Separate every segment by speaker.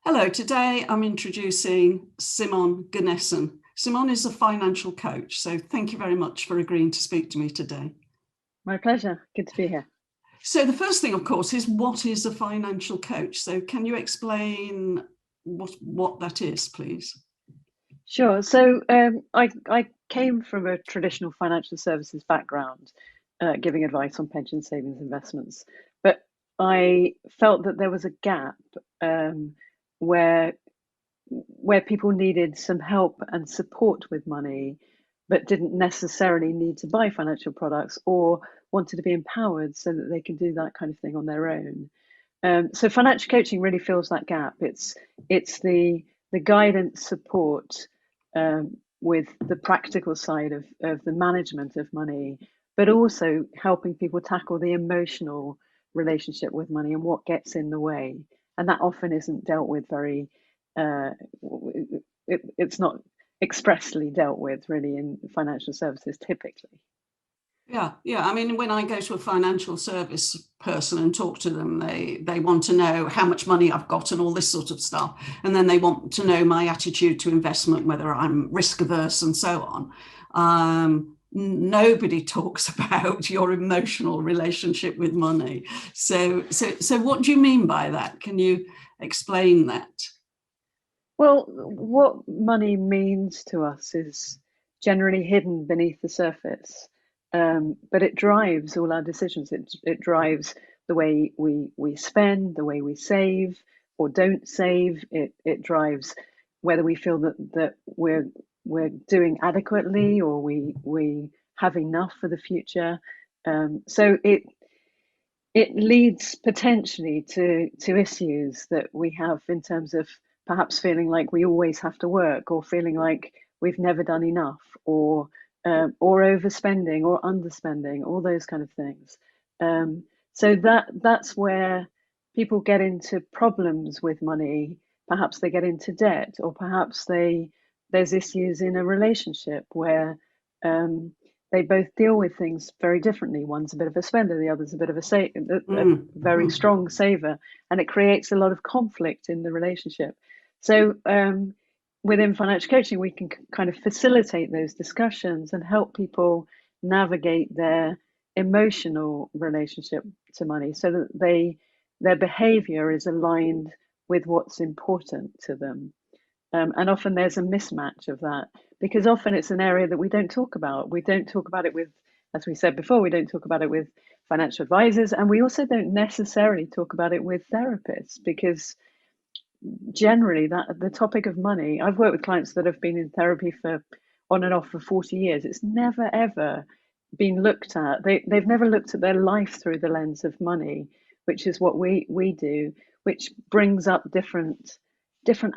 Speaker 1: Hello, today I'm introducing Simon Ganessen. Simon is a financial coach, so thank you very much for agreeing to speak to me today.
Speaker 2: My pleasure. Good to be here.
Speaker 1: So the first thing, of course, is what is a financial coach? So can you explain what that is, please?
Speaker 2: Sure. So I came from a traditional financial services background, giving advice on pension savings investments, but I felt that there was a gap where people needed some help and support with money, but didn't necessarily need to buy financial products or wanted to be empowered so that they can do that kind of thing on their own. So financial coaching really fills that gap. It's the guidance support with the practical side of the management of money, but also helping people tackle the emotional relationship with money and what gets in the way. And that often isn't dealt with very, it's not expressly dealt with really in financial services typically.
Speaker 1: Yeah. I mean, when I go to a financial service person and talk to them, they want to know how much money I've got and all this sort of stuff. And then they want to know my attitude to investment, whether I'm risk averse and so on. Nobody talks about your emotional relationship with money. So what do you mean by that? Can you explain that?
Speaker 2: Well, what money means to us is generally hidden beneath the surface, but it drives all our decisions. It drives the way we spend, the way we save or don't save. It drives whether we feel that we're doing adequately or we have enough for the future. So it leads potentially to issues that we have in terms of perhaps feeling like we always have to work or feeling like we've never done enough or overspending or underspending, all those kind of things. So that's where people get into problems with money. Perhaps they get into debt, or perhaps there's issues in a relationship where they both deal with things very differently. One's a bit of a spender, the other's a bit of a very strong saver, and it creates a lot of conflict in the relationship. So within financial coaching, we can kind of facilitate those discussions and help people navigate their emotional relationship to money so that their behavior is aligned with what's important to them. And often there's a mismatch of that because often it's an area that we don't talk about. We don't talk about it with, as we said before, we don't talk about it with financial advisors, and we also don't necessarily talk about it with therapists because generally that the topic of money, I've worked with clients that have been in therapy for on and off for 40 years. It's never ever been looked at. They've never looked at their life through the lens of money, which is what we do, which brings up different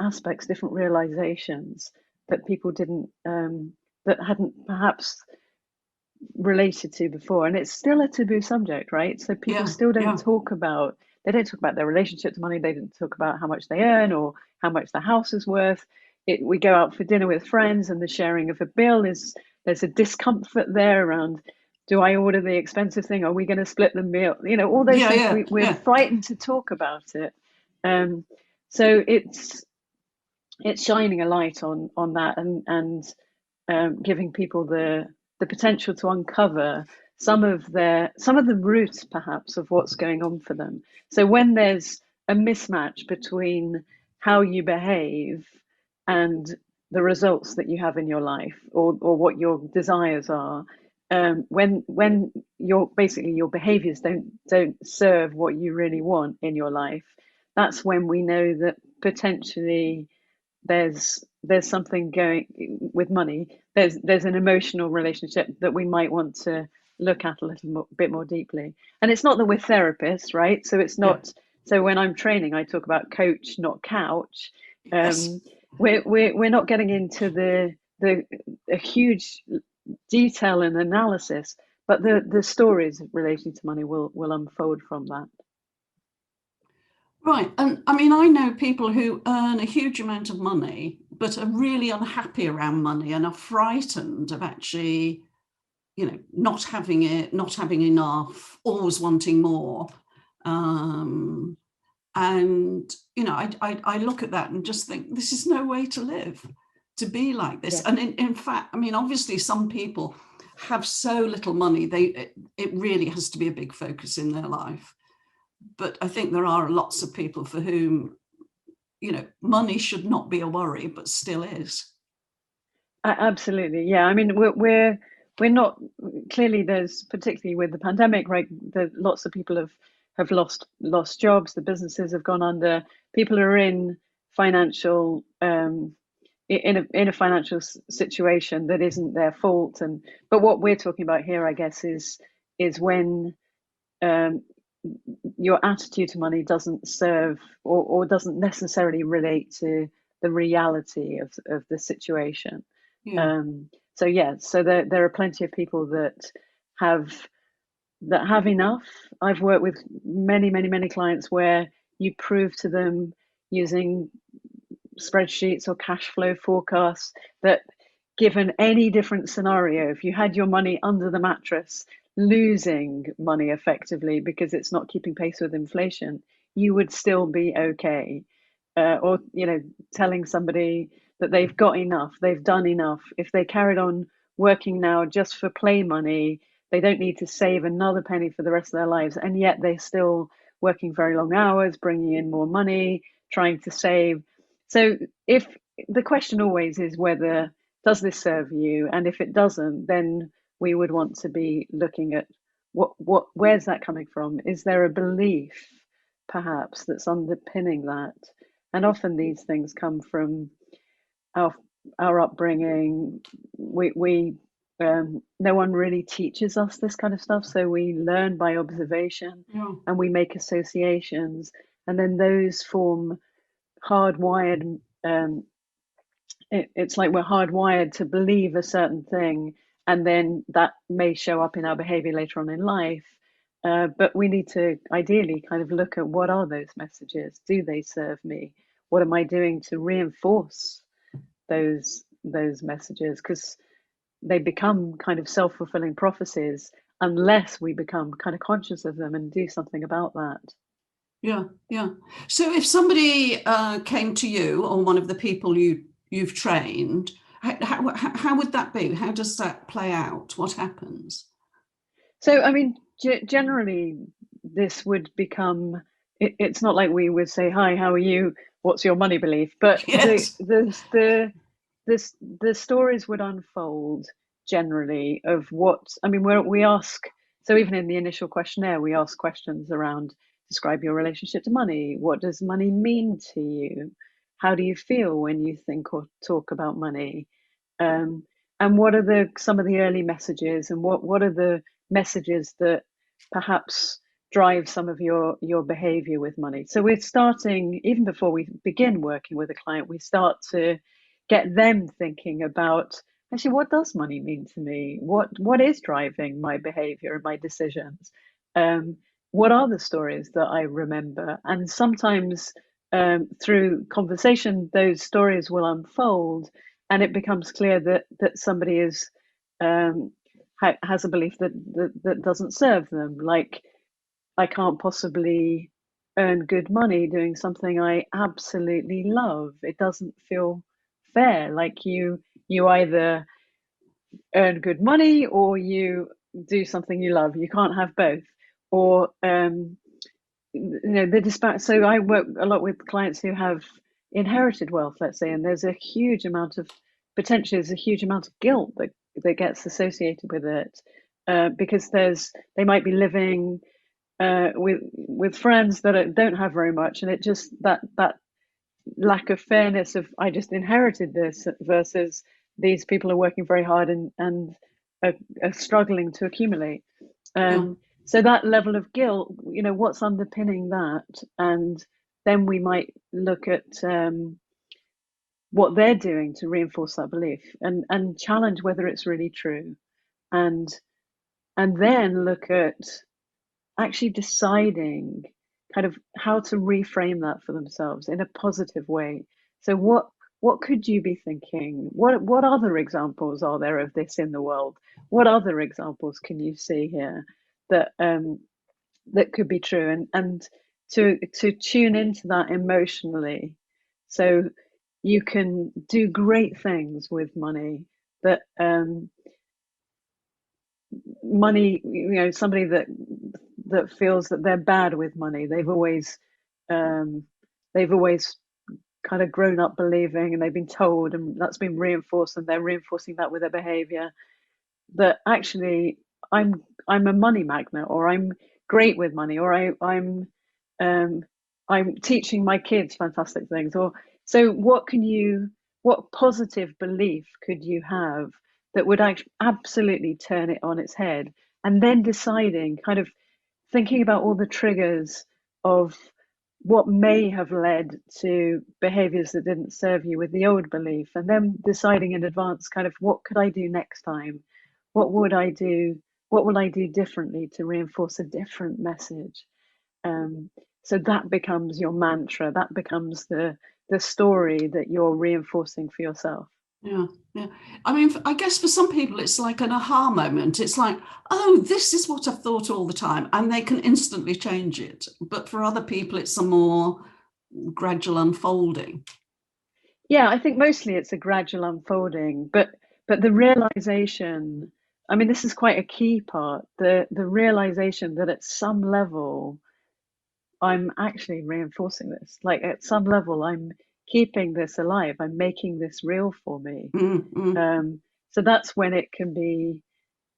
Speaker 2: aspects, different realizations that people didn't that hadn't perhaps related to before. And it's still a taboo subject, right? So people still don't talk about, they don't talk about their relationship to money. They don't talk about how much they earn or how much the house is worth. We go out for dinner with friends and the sharing of a bill there's a discomfort there around, do I order the expensive thing? Are we going to split the meal? You know, all those things. We're frightened to talk about it. So it's shining a light on that and giving people the potential to uncover some of the roots perhaps of what's going on for them. So when there's a mismatch between how you behave and the results that you have in your life or what your desires are, when your behaviors don't serve what you really want in your life, that's when we know that potentially there's something going with money. There's an emotional relationship that we might want to look at a bit more deeply. And it's not that we're therapists, right? So it's not. So when I'm training, I talk about coach, not couch. We're not getting into the huge detail and analysis, but the stories relating to money will unfold from that.
Speaker 1: Right. And I mean, I know people who earn a huge amount of money, but are really unhappy around money and are frightened of actually, not having it, not having enough, always wanting more. And And, I look at that and just think, this is no way to live, to be like this.
Speaker 2: Yeah.
Speaker 1: And in fact, I mean, obviously some people have so little money, it really has to be a big focus in their life. But I think there are lots of people for whom, money should not be a worry, but still is.
Speaker 2: Absolutely, yeah. I mean, we're not, clearly. There's, particularly with the pandemic, right? Lots of people have lost jobs. The businesses have gone under. People are in financial in a financial situation that isn't their fault. And but what we're talking about here, I guess, is when your attitude to money doesn't serve, or doesn't necessarily relate to the reality of the situation.
Speaker 1: Yeah.
Speaker 2: So yeah, so there are plenty of people have have enough. I've worked with many clients where you prove to them using spreadsheets or cash flow forecasts that, given any different scenario, if you had your money under the mattress losing money effectively because it's not keeping pace with inflation, you would still be okay. Or telling somebody that they've got enough, they've done enough. If they carried on working now just for play money, they don't need to save another penny for the rest of their lives, and yet they're still working very long hours, bringing in more money, trying to save. So if the question always is whether, does this serve you, and if it doesn't, then we would want to be looking at where's that coming from? Is there a belief perhaps that's underpinning that? And often these things come from our upbringing. We no one really teaches us this kind of stuff, so we learn by observation.
Speaker 1: Yeah.
Speaker 2: And we make associations, and then those form hardwired. It's like we're hardwired to believe a certain thing, and then that may show up in our behavior later on in life. But we need to ideally kind of look at, what are those messages? Do they serve me? What am I doing to reinforce those messages? Because they become kind of self-fulfilling prophecies unless we become kind of conscious of them and do something about that.
Speaker 1: Yeah, yeah. So if somebody came to you, or one of the people you've trained, how would that be? How does that play out? What happens?
Speaker 2: So, I mean, generally, this would become. It's not like we would say, "Hi, how are you? What's your money belief?" But
Speaker 1: Yes.
Speaker 2: the stories would unfold generally of what. I mean, we ask. So even in the initial questionnaire, we ask questions around: describe your relationship to money. What does money mean to you? How do you feel when you think or talk about money? And what are some of the early messages, and what are the messages that perhaps drive some of your behavior with money? So we're starting, even before we begin working with a client, we start to get them thinking about, actually, what does money mean to me? What is driving my behavior and my decisions? What are the stories that I remember? And sometimes through conversation, those stories will unfold, and it becomes clear that somebody is has a belief that doesn't serve them. Like, I can't possibly earn good money doing something I absolutely love. It doesn't feel fair. Like, you either earn good money or you do something you love. You can't have both. Or the disparate. So I work a lot with clients who have inherited wealth, let's say, and there's a huge amount of, potentially there's a huge amount of guilt that gets associated with it, because they might be living with friends that don't have very much, and it just, that lack of fairness of, I just inherited this, versus these people are working very hard and are struggling to accumulate.
Speaker 1: Yeah.
Speaker 2: So that level of guilt, what's underpinning that? And then we might look at what they're doing to reinforce that belief, and challenge whether it's really true, and then look at actually deciding kind of how to reframe that for themselves in a positive way. So what could you be thinking? What other examples are there of this in the world? What other examples can you see here that that could be true? And to tune into that emotionally, so you can do great things with money. That money, somebody that feels that they're bad with money, um, they've always kind of grown up believing, and they've been told, and that's been reinforced, and they're reinforcing that with their behavior, that actually I'm a money magnet, or I'm great with money, or um, I'm teaching my kids fantastic things. Or so what positive belief could you have that would absolutely turn it on its head, and then deciding, kind of thinking about all the triggers of what may have led to behaviors that didn't serve you with the old belief, and then deciding in advance, kind of, what could I do next time? What would I do? What will I do differently to reinforce a different message? Um, so that becomes your mantra. That becomes the story that you're reinforcing for yourself.
Speaker 1: Yeah, yeah. I mean, I guess for some people, it's like an aha moment. It's like, oh, this is what I've thought all the time, and they can instantly change it. But for other people, it's a more gradual unfolding.
Speaker 2: Yeah, I think mostly it's a gradual unfolding, but the realization, I mean, this is quite a key part, the realization that at some level I'm actually reinforcing this. Like, at some level, I'm keeping this alive. I'm making this real for me.
Speaker 1: Mm, mm.
Speaker 2: So that's when it can be,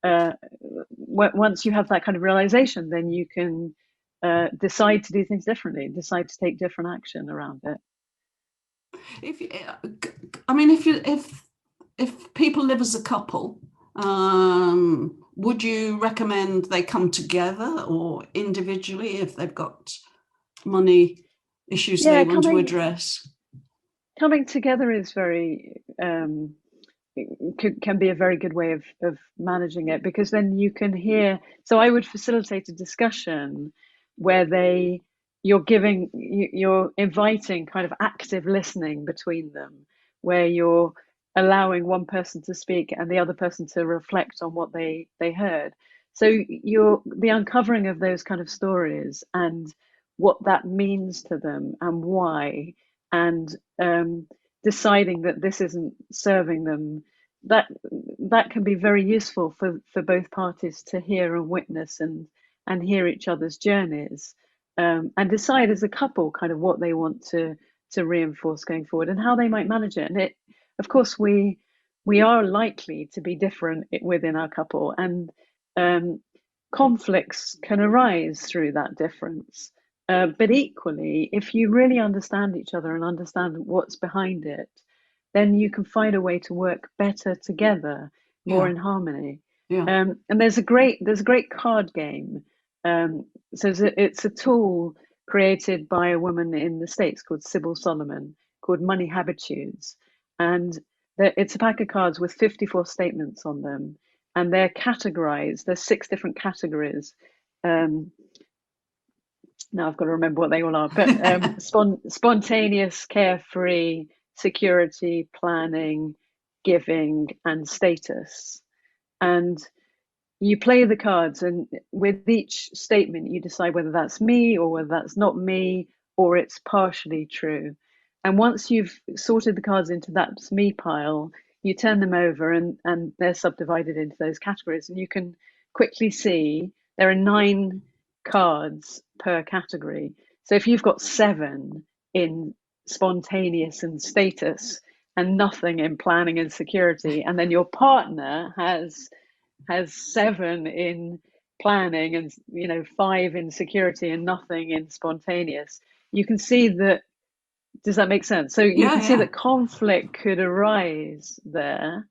Speaker 2: once you have that kind of realization, then you can decide to do things differently, decide to take different action around it.
Speaker 1: If I mean, if people live as a couple, would you recommend they come together or individually if they've got money issues they
Speaker 2: Yeah,
Speaker 1: want to address?
Speaker 2: coming together is can be a very good way of managing it, because then you can hear. So I would facilitate a discussion where you're inviting kind of active listening between them, where you're allowing one person to speak and the other person to reflect on what they heard. So the uncovering of those kind of stories, and what that means to them and why, and deciding that this isn't serving them, that that can be very useful for both parties to hear and witness, and hear each other's journeys, and decide as a couple kind of what they want to reinforce going forward, and how they might manage it. And of course, we are likely to be different within our couple, and conflicts can arise through that difference. But equally, if you really understand each other and understand what's behind it, then you can find a way to work better together, more
Speaker 1: Yeah,
Speaker 2: in harmony.
Speaker 1: yeah.
Speaker 2: And there's a great card game. So it's a tool created by a woman in the States called Sybil Solomon, called Money Habitudes, and it's a pack of cards with 54 statements on them, and they're categorized. There's 6 different categories. Um, Now I've got to remember what they all are, but spontaneous, carefree, security, planning, giving, and status. And you play the cards, and with each statement, you decide whether that's me or whether that's not me, or it's partially true. And once you've sorted the cards into that me pile, you turn them over, and they're subdivided into those categories. And you can quickly see there are 9 cards per category. So if you've got 7 in spontaneous and status, and nothing in planning and security, and then your partner has 7 in planning, and 5 in security, and nothing in spontaneous, you can see that. Does that make sense? So you
Speaker 1: Yeah,
Speaker 2: can see
Speaker 1: yeah.
Speaker 2: that conflict could arise there,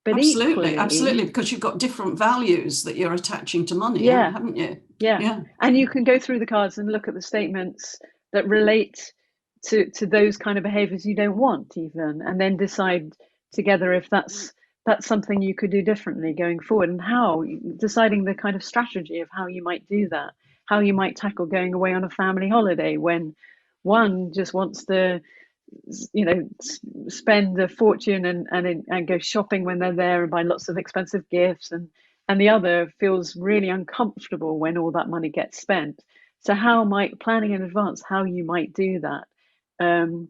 Speaker 2: but
Speaker 1: Absolutely, absolutely,
Speaker 2: equally,
Speaker 1: because you've got different values that you're attaching to money,
Speaker 2: yeah,
Speaker 1: haven't you?
Speaker 2: yeah.
Speaker 1: Yeah,
Speaker 2: And you can go through the cards and look at the statements that relate to those kind of behaviors you don't want, even, and then decide together if that's something you could do differently going forward, and how, deciding the kind of strategy of how you might do that, how you might tackle going away on a family holiday when one just wants to spend a fortune, and go shopping when they're there, and buy lots of expensive gifts, and the other feels really uncomfortable when all that money gets spent. So planning in advance how you might do that, and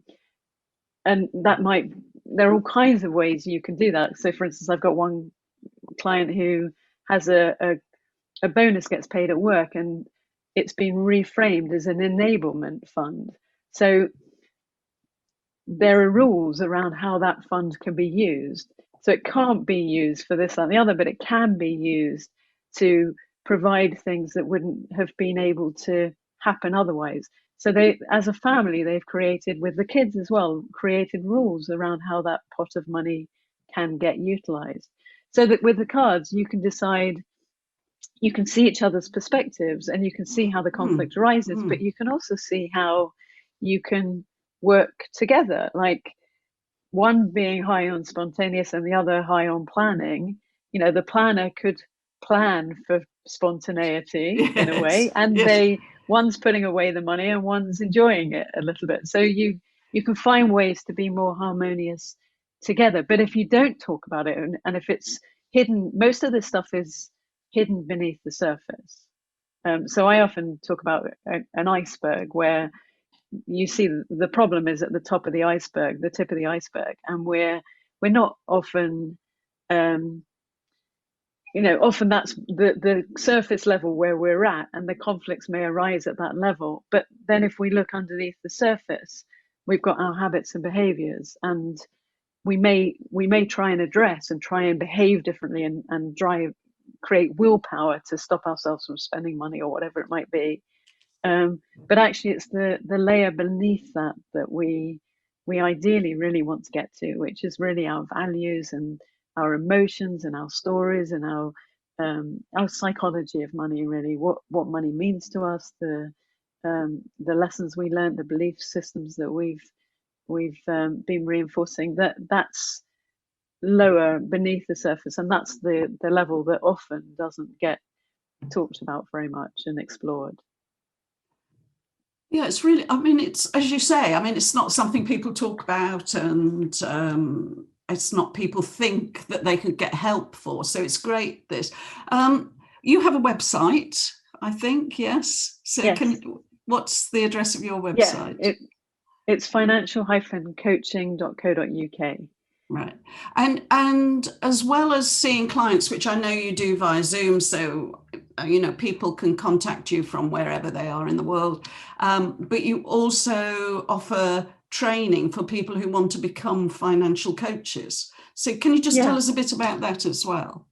Speaker 2: there are all kinds of ways you can do that. So for instance, I've got one client who has a bonus gets paid at work, and it's been reframed as an enablement fund. So there are rules around how that fund can be used. So it can't be used for this, that, and the other, but it can be used to provide things that wouldn't have been able to happen otherwise. So they, as a family, they've created, with the kids as well, created rules around how that pot of money can get utilized. So that with the cards, you can decide, you can see each other's perspectives and you can see how the conflict arises, but you can also see how you can work together, like one being high on spontaneous and the other high on planning. The planner could plan for spontaneity in a way, and
Speaker 1: yes.
Speaker 2: One's putting away the money and one's enjoying it a little bit. So you can find ways to be more harmonious together. But if you don't talk about it, and if it's hidden, most of this stuff is hidden beneath the surface. So I often talk about an iceberg where you see the problem is at the top of the iceberg, the tip of the iceberg, and we're not often, often that's the surface level where we're at, and the conflicts may arise at that level. But then if we look underneath the surface, we've got our habits and behaviors, and we may try and address and try and behave differently and create willpower to stop ourselves from spending money or whatever it might be. But actually, it's the layer beneath that we ideally really want to get to, which is really our values and our emotions and our stories and our psychology of money. Really, what money means to us, the lessons we learned, the belief systems that we've been reinforcing. That's lower beneath the surface, and that's the level that often doesn't get talked about very much and explored.
Speaker 1: Yeah, it's really, I mean, it's, as you say, I mean, it's not something people talk about, and it's not people think that they could get help for. So it's great, this. You have a website, I think, yes? So
Speaker 2: Yes.
Speaker 1: what's the address of your
Speaker 2: Yeah,
Speaker 1: website?
Speaker 2: it's financial-coaching.co.uk.
Speaker 1: Right. And as well as seeing clients, which I know you do via Zoom, so people can contact you from wherever they are in the world, but you also offer training for people who want to become financial coaches. So can you just tell
Speaker 2: Yeah.
Speaker 1: us a bit about that as well?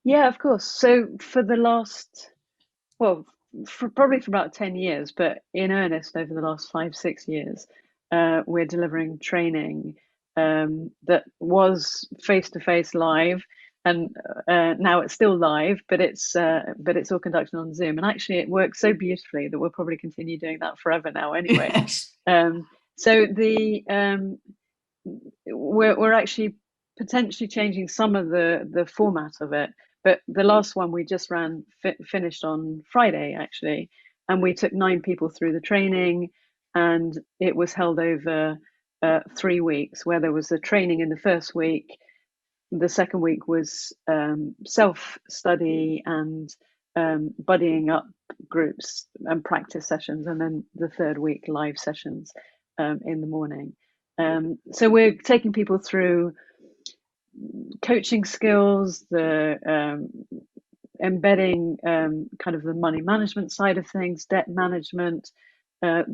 Speaker 2: Yeah, of course. So for the last, well, probably for about 10 years, but in earnest over the last 5-6 years, we're delivering training that was face-to-face live, and now it's still live, but it's all conducted on Zoom. And actually, it works so beautifully that we'll probably continue doing that forever now. Anyway,
Speaker 1: Yes.
Speaker 2: So we're actually potentially changing some of the format of it. But the last one we just finished on Friday, actually, and we took 9 people through the training, and it was held over 3 weeks, where there was a training in the first week. The second week was self-study and buddying up groups and practice sessions, and then the third week, live sessions in the morning. So we're taking people through coaching skills, the embedding kind of the money management side of things, debt management,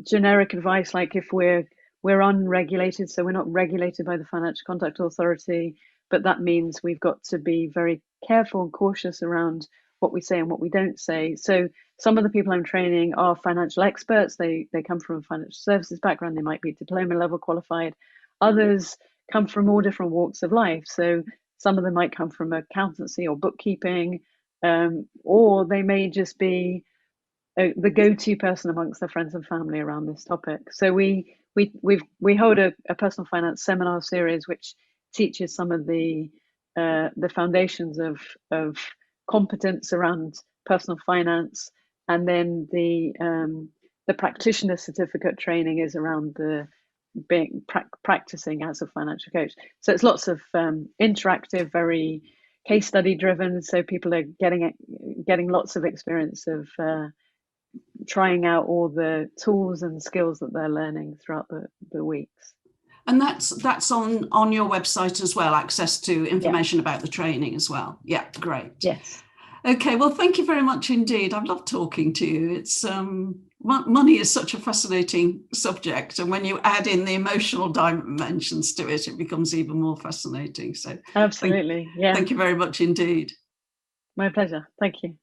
Speaker 2: generic advice, like if we're unregulated, so we're not regulated by the Financial Conduct Authority, but that means we've got to be very careful and cautious around what we say and what we don't say. So some of the people I'm training are financial experts. They come from a financial services background. They might be diploma level qualified. Others come from all different walks of life. So some of them might come from accountancy or bookkeeping, or they may just be the go-to person amongst their friends and family around this topic. So we hold a personal finance seminar series which teaches some of the foundations of competence around personal finance, and then the practitioner certificate training is around the practicing as a financial coach. So it's lots of interactive, very case study driven. So people are getting lots of experience of trying out all the tools and skills that they're learning throughout the weeks.
Speaker 1: And that's on your website as well, access to information about the training as well. Yeah, great.
Speaker 2: Yes.
Speaker 1: Okay, well, thank you very much indeed. I've loved talking to you. It's money is such a fascinating subject, and when you add in the emotional dimensions to it, it becomes even more fascinating. So
Speaker 2: absolutely,
Speaker 1: thank you very much indeed.
Speaker 2: My pleasure. Thank you.